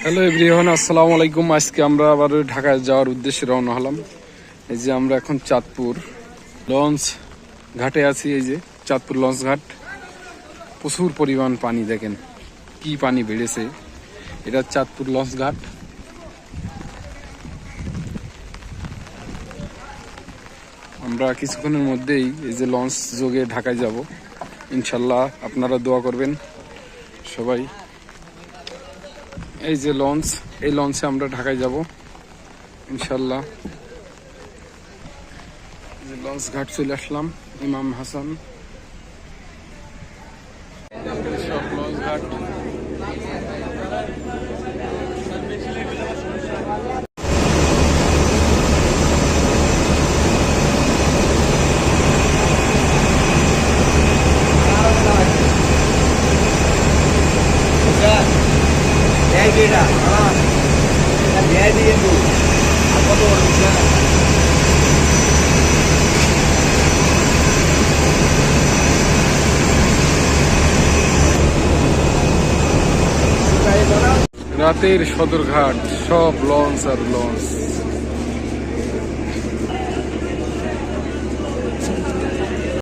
Hello everyone, আসসালামু আলাইকুম। আজকে আমরা আবার ঢাকায় যাওয়ার উদ্দেশ্যে রওনা হলাম। এই যে আমরা এখন চাঁদপুর লঞ্চ ঘাটে আছি। এই যে চাঁদপুর লঞ্চ ঘাট, প্রচুর পরিমাণ পানি, দেখেন কি পানি বেড়েছে। এটা চাঁদপুর লঞ্চ ঘাট। আমরা কিছুক্ষণের মধ্যেই এই যে লঞ্চ যোগে ঢাকায় যাব ইনশাল্লাহ। আপনারা দোয়া করবেন সবাই। এই যে লঞ্চ, এই লঞ্চে আমরা ঢাকায় যাব ইনশাল্লাহ। লঞ্চ ঘাট চলে আসলাম, ইমাম হাসান সব লঞ্চ ঘাট। রাতের সদরঘাট, সব লঞ্চ আর লঞ্চ।